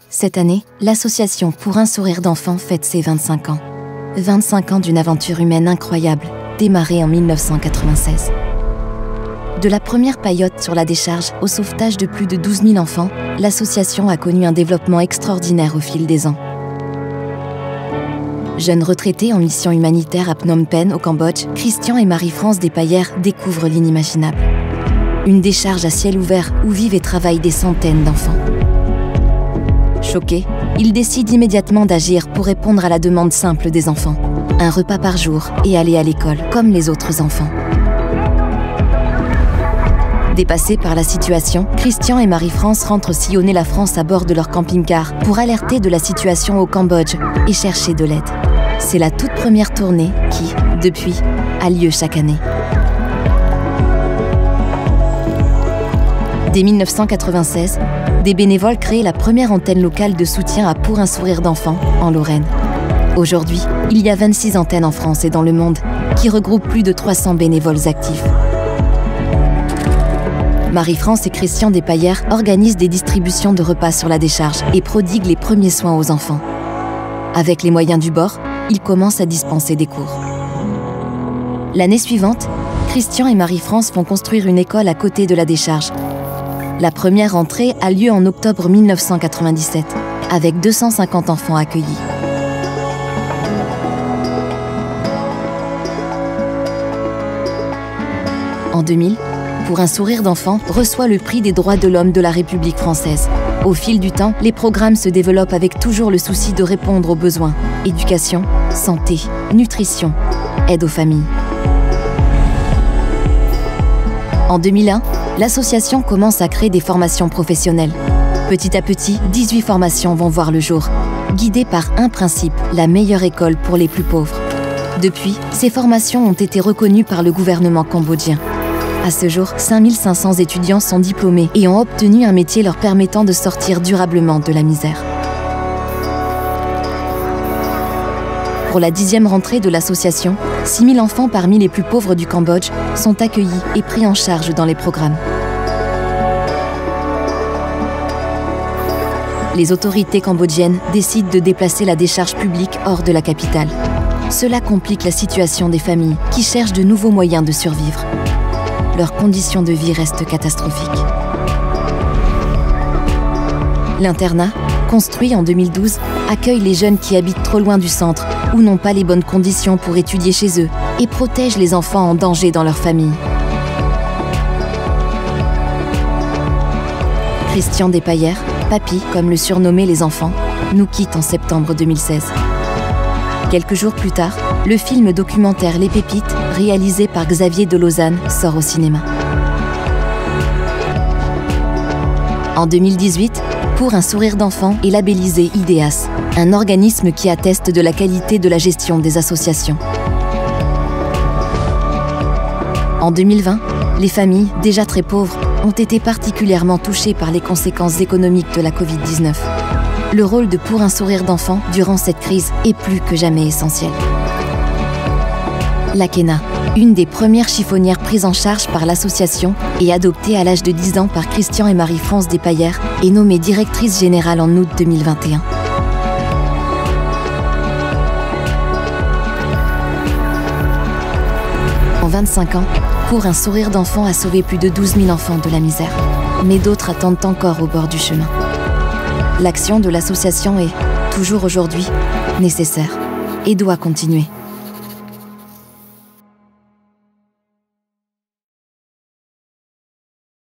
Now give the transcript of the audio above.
Cette année, l'association Pour un sourire d'enfant fête ses 25 ans. 25 ans d'une aventure humaine incroyable, démarrée en 1996. De la première paillote sur la décharge au sauvetage de plus de 12 000 enfants, l'association a connu un développement extraordinaire au fil des ans. Jeunes retraités en mission humanitaire à Phnom Penh, au Cambodge, Christian et Marie-France Despaillères découvrent l'inimaginable. Une décharge à ciel ouvert où vivent et travaillent des centaines d'enfants. Choqués, ils décident immédiatement d'agir pour répondre à la demande simple des enfants. Un repas par jour et aller à l'école comme les autres enfants. Dépassés par la situation, Christian et Marie-France rentrent sillonner la France à bord de leur camping-car pour alerter de la situation au Cambodge et chercher de l'aide. C'est la toute première tournée qui, depuis, a lieu chaque année. Dès 1996, des bénévoles créent la première antenne locale de soutien à Pour un sourire d'enfant, en Lorraine. Aujourd'hui, il y a 26 antennes en France et dans le monde qui regroupent plus de 300 bénévoles actifs. Marie-France et Christian Despaillères organisent des distributions de repas sur la décharge et prodiguent les premiers soins aux enfants. Avec les moyens du bord, ils commencent à dispenser des cours. L'année suivante, Christian et Marie-France vont construire une école à côté de la décharge. La première rentrée a lieu en octobre 1997, avec 250 enfants accueillis. En 2000, Pour un sourire d'enfant reçoit le prix des droits de l'homme de la République française. Au fil du temps, les programmes se développent avec toujours le souci de répondre aux besoins. Éducation, santé, nutrition, aide aux familles. En 2001, l'association commence à créer des formations professionnelles. Petit à petit, 18 formations vont voir le jour, guidées par un principe, la meilleure école pour les plus pauvres. Depuis, ces formations ont été reconnues par le gouvernement cambodgien. À ce jour, 5500 étudiants sont diplômés et ont obtenu un métier leur permettant de sortir durablement de la misère. Pour la 10e rentrée de l'association, 6000 enfants parmi les plus pauvres du Cambodge sont accueillis et pris en charge dans les programmes. Les autorités cambodgiennes décident de déplacer la décharge publique hors de la capitale. Cela complique la situation des familles qui cherchent de nouveaux moyens de survivre. Leurs conditions de vie restent catastrophiques. L'internat, construit en 2012, accueille les jeunes qui habitent trop loin du centre ou n'ont pas les bonnes conditions pour étudier chez eux et protège les enfants en danger dans leur famille. Christian Despaillères, Papy, comme le surnommaient les enfants, nous quitte en septembre 2016. Quelques jours plus tard, le film documentaire Les Pépites, réalisé par Xavier de Lausanne, sort au cinéma. En 2018, Pour un sourire d'enfant est labellisé IDEAS, un organisme qui atteste de la qualité de la gestion des associations. En 2020, les familles, déjà très pauvres, ont été particulièrement touchées par les conséquences économiques de la Covid-19. Le rôle de Pour un sourire d'enfant durant cette crise est plus que jamais essentiel. Lakena, une des premières chiffonnières prises en charge par l'association et adoptée à l'âge de 10 ans par Christian et Marie-France Despaillères, est nommée directrice générale en août 2021. En 25 ans, Pour un sourire d'enfant a sauvé plus de 12 000 enfants de la misère. Mais d'autres attendent encore au bord du chemin. L'action de l'association est, toujours aujourd'hui, nécessaire et doit continuer.